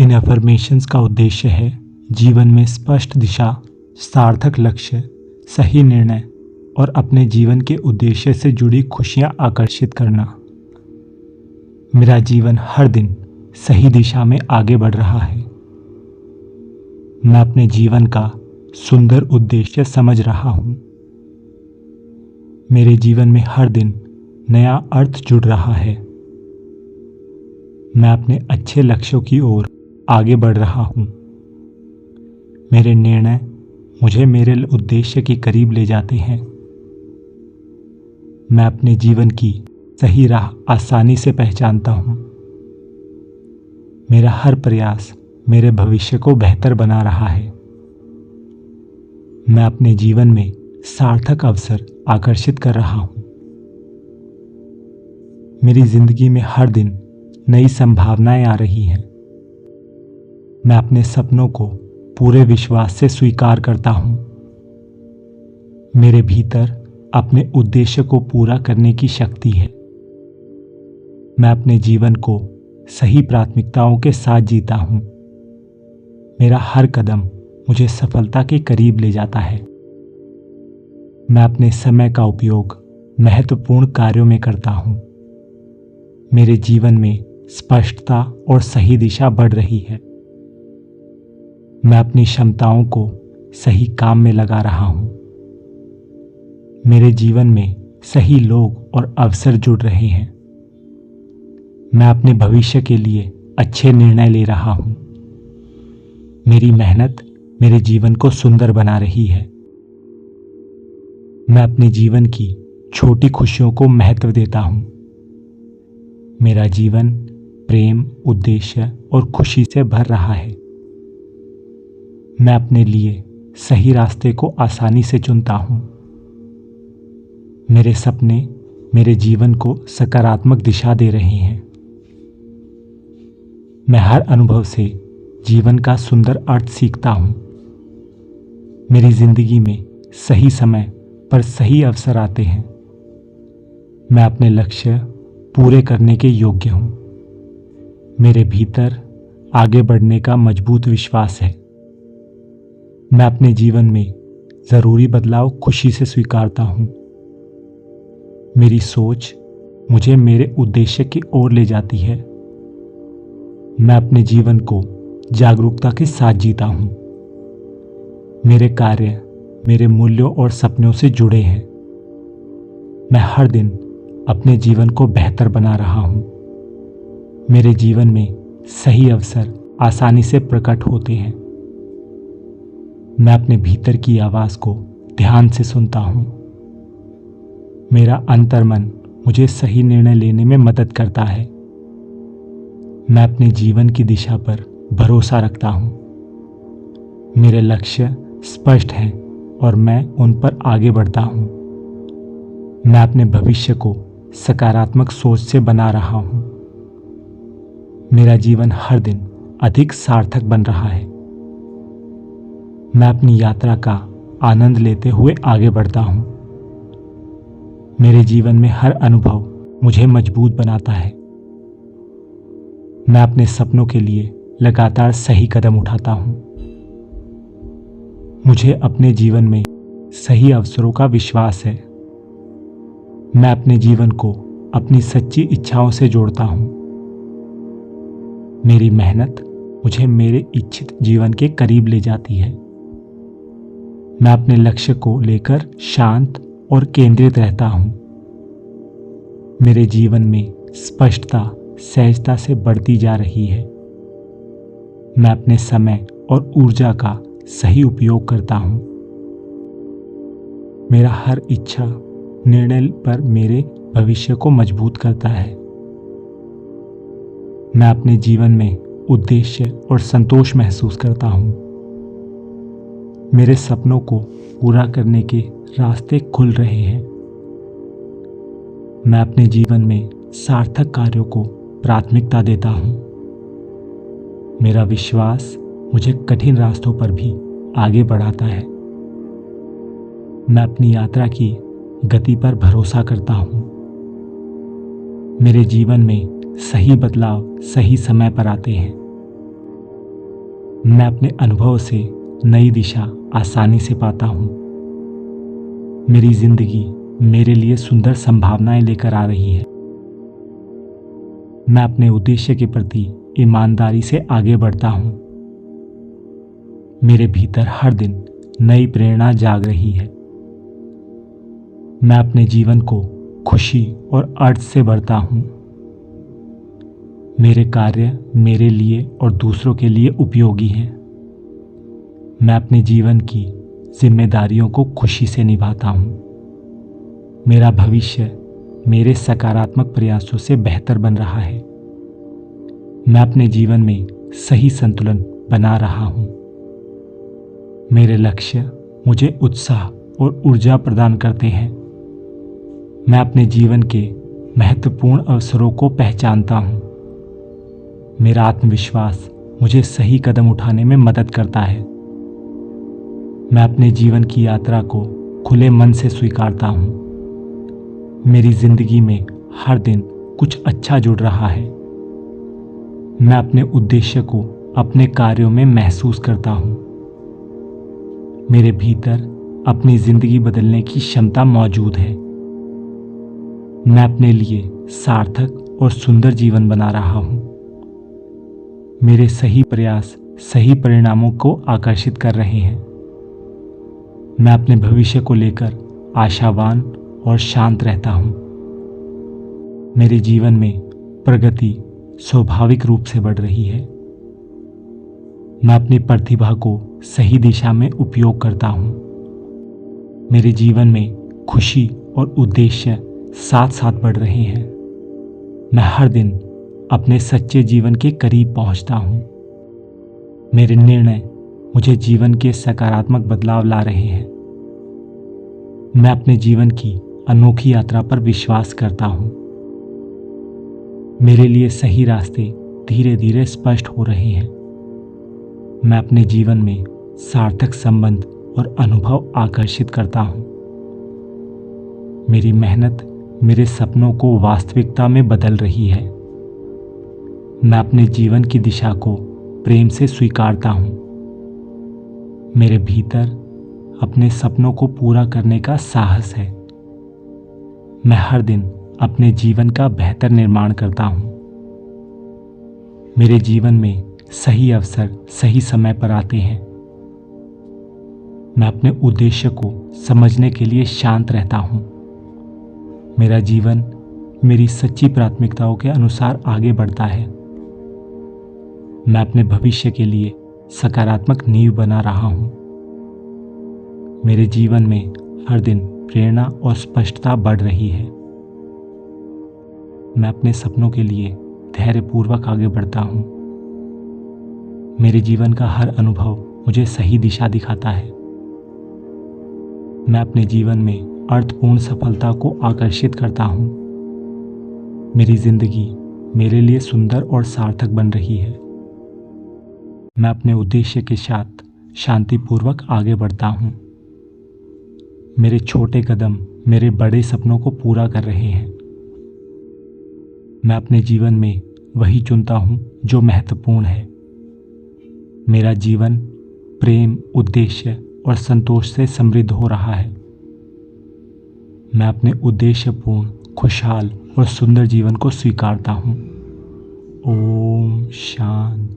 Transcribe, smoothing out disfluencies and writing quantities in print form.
इन affirmations का उद्देश्य है जीवन में स्पष्ट दिशा, सार्थक लक्ष्य, सही निर्णय और अपने जीवन के उद्देश्य से जुड़ी खुशियां आकर्षित करना। मेरा जीवन हर दिन सही दिशा में आगे बढ़ रहा है। मैं अपने जीवन का सुंदर उद्देश्य समझ रहा हूं। मेरे जीवन में हर दिन नया अर्थ जुड़ रहा है। मैं अपने अच्छे लक्ष्यों की ओर आगे बढ़ रहा हूं। मेरे निर्णय मुझे मेरे उद्देश्य के करीब ले जाते हैं। मैं अपने जीवन की सही राह आसानी से पहचानता हूं। मेरा हर प्रयास मेरे भविष्य को बेहतर बना रहा है। मैं अपने जीवन में सार्थक अवसर आकर्षित कर रहा हूं। मेरी जिंदगी में हर दिन नई संभावनाएं आ रही हैं। मैं अपने सपनों को पूरे विश्वास से स्वीकार करता हूं। मेरे भीतर अपने उद्देश्य को पूरा करने की शक्ति है। मैं अपने जीवन को सही प्राथमिकताओं के साथ जीता हूं। मेरा हर कदम मुझे सफलता के करीब ले जाता है। मैं अपने समय का उपयोग महत्वपूर्ण कार्यों में करता हूं। मेरे जीवन में स्पष्टता और सही दिशा बढ़ रही है। मैं अपनी क्षमताओं को सही काम में लगा रहा हूं। मेरे जीवन में सही लोग और अवसर जुड़ रहे हैं। मैं अपने भविष्य के लिए अच्छे निर्णय ले रहा हूं। मेरी मेहनत मेरे जीवन को सुंदर बना रही है। मैं अपने जीवन की छोटी खुशियों को महत्व देता हूं। मेरा जीवन प्रेम, उद्देश्य और खुशी से भर रहा है। मैं अपने लिए सही रास्ते को आसानी से चुनता हूं। मेरे सपने मेरे जीवन को सकारात्मक दिशा दे रहे हैं। मैं हर अनुभव से जीवन का सुंदर अर्थ सीखता हूं। मेरी जिंदगी में सही समय पर सही अवसर आते हैं। मैं अपने लक्ष्य पूरे करने के योग्य हूं। मेरे भीतर आगे बढ़ने का मजबूत विश्वास है। मैं अपने जीवन में जरूरी बदलाव खुशी से स्वीकारता हूं। मेरी सोच मुझे मेरे उद्देश्य की ओर ले जाती है। मैं अपने जीवन को जागरूकता के साथ जीता हूं। मेरे कार्य मेरे मूल्यों और सपनों से जुड़े हैं। मैं हर दिन अपने जीवन को बेहतर बना रहा हूं। मेरे जीवन में सही अवसर आसानी से प्रकट होते हैं। मैं अपने भीतर की आवाज को ध्यान से सुनता हूं। मेरा अंतर्मन मुझे सही निर्णय लेने में मदद करता है। मैं अपने जीवन की दिशा पर भरोसा रखता हूं। मेरे लक्ष्य स्पष्ट हैं और मैं उन पर आगे बढ़ता हूं। मैं अपने भविष्य को सकारात्मक सोच से बना रहा हूं। मेरा जीवन हर दिन अधिक सार्थक बन रहा है। मैं अपनी यात्रा का आनंद लेते हुए आगे बढ़ता हूं। मेरे जीवन में हर अनुभव मुझे मजबूत बनाता है। मैं अपने सपनों के लिए लगातार सही कदम उठाता हूं। मुझे अपने जीवन में सही अवसरों का विश्वास है। मैं अपने जीवन को अपनी सच्ची इच्छाओं से जोड़ता हूं। मेरी मेहनत मुझे मेरे इच्छित जीवन के करीब ले जाती है। मैं अपने लक्ष्य को लेकर शांत और केंद्रित रहता हूं। मेरे जीवन में स्पष्टता सहजता से बढ़ती जा रही है। मैं अपने समय और ऊर्जा का सही उपयोग करता हूं। मेरा हर इच्छा निर्णय पर मेरे भविष्य को मजबूत करता है। मैं अपने जीवन में उद्देश्य और संतोष महसूस करता हूं। मेरे सपनों को पूरा करने के रास्ते खुल रहे हैं। मैं अपने जीवन में सार्थक कार्यों को प्राथमिकता देता हूं। मेरा विश्वास मुझे कठिन रास्तों पर भी आगे बढ़ाता है। मैं अपनी यात्रा की गति पर भरोसा करता हूं। मेरे जीवन में सही बदलाव सही समय पर आते हैं। मैं अपने अनुभव से नई दिशा आसानी से पाता हूँ। मेरी जिंदगी मेरे लिए सुंदर संभावनाएं लेकर आ रही है। मैं अपने उद्देश्य के प्रति ईमानदारी से आगे बढ़ता हूँ। मेरे भीतर हर दिन नई प्रेरणा जाग रही है। मैं अपने जीवन को खुशी और अर्थ से भरता हूँ। मेरे कार्य मेरे लिए और दूसरों के लिए उपयोगी हैं। मैं अपने जीवन की जिम्मेदारियों को खुशी से निभाता हूँ। मेरा भविष्य मेरे सकारात्मक प्रयासों से बेहतर बन रहा है। मैं अपने जीवन में सही संतुलन बना रहा हूँ। मेरे लक्ष्य मुझे उत्साह और ऊर्जा प्रदान करते हैं। मैं अपने जीवन के महत्वपूर्ण अवसरों को पहचानता हूँ। मेरा आत्मविश्वास मुझे सही कदम उठाने में मदद करता है। मैं अपने जीवन की यात्रा को खुले मन से स्वीकारता हूँ। मेरी जिंदगी में हर दिन कुछ अच्छा जुड़ रहा है। मैं अपने उद्देश्य को अपने कार्यों में महसूस करता हूँ। मेरे भीतर अपनी जिंदगी बदलने की क्षमता मौजूद है। मैं अपने लिए सार्थक और सुंदर जीवन बना रहा हूँ। मेरे सही प्रयास सही परिणामों को आकर्षित कर रहे हैं। मैं अपने भविष्य को लेकर आशावान और शांत रहता हूँ। मेरे जीवन में प्रगति स्वाभाविक रूप से बढ़ रही है। मैं अपनी प्रतिभा को सही दिशा में उपयोग करता हूँ। मेरे जीवन में खुशी और उद्देश्य साथ साथ बढ़ रहे हैं। मैं हर दिन अपने सच्चे जीवन के करीब पहुंचता हूँ। मेरे निर्णय मुझे जीवन के सकारात्मक बदलाव ला रहे हैं। मैं अपने जीवन की अनोखी यात्रा पर विश्वास करता हूँ। मेरे लिए सही रास्ते धीरे धीरे स्पष्ट हो रहे हैं। मैं अपने जीवन में सार्थक संबंध और अनुभव आकर्षित करता हूँ। मेरी मेहनत मेरे सपनों को वास्तविकता में बदल रही है। मैं अपने जीवन की दिशा को प्रेम से स्वीकारता हूँ। मेरे भीतर अपने सपनों को पूरा करने का साहस है। मैं हर दिन अपने जीवन का बेहतर निर्माण करता हूँ। मेरे जीवन में सही अवसर सही समय पर आते हैं। मैं अपने उद्देश्य को समझने के लिए शांत रहता हूँ। मेरा जीवन मेरी सच्ची प्राथमिकताओं के अनुसार आगे बढ़ता है। मैं अपने भविष्य के लिए सकारात्मक नींव बना रहा हूँ। मेरे जीवन में हर दिन प्रेरणा और स्पष्टता बढ़ रही है। मैं अपने सपनों के लिए धैर्यपूर्वक आगे बढ़ता हूँ। मेरे जीवन का हर अनुभव मुझे सही दिशा दिखाता है। मैं अपने जीवन में अर्थपूर्ण सफलता को आकर्षित करता हूँ। मेरी जिंदगी मेरे लिए सुंदर और सार्थक बन रही है। मैं अपने उद्देश्य के साथ शांतिपूर्वक आगे बढ़ता हूँ। मेरे छोटे कदम मेरे बड़े सपनों को पूरा कर रहे हैं। मैं अपने जीवन में वही चुनता हूँ जो महत्वपूर्ण है। मेरा जीवन प्रेम, उद्देश्य और संतोष से समृद्ध हो रहा है। मैं अपने उद्देश्यपूर्ण, खुशहाल और सुंदर जीवन को स्वीकारता हूँ। ओम शांति।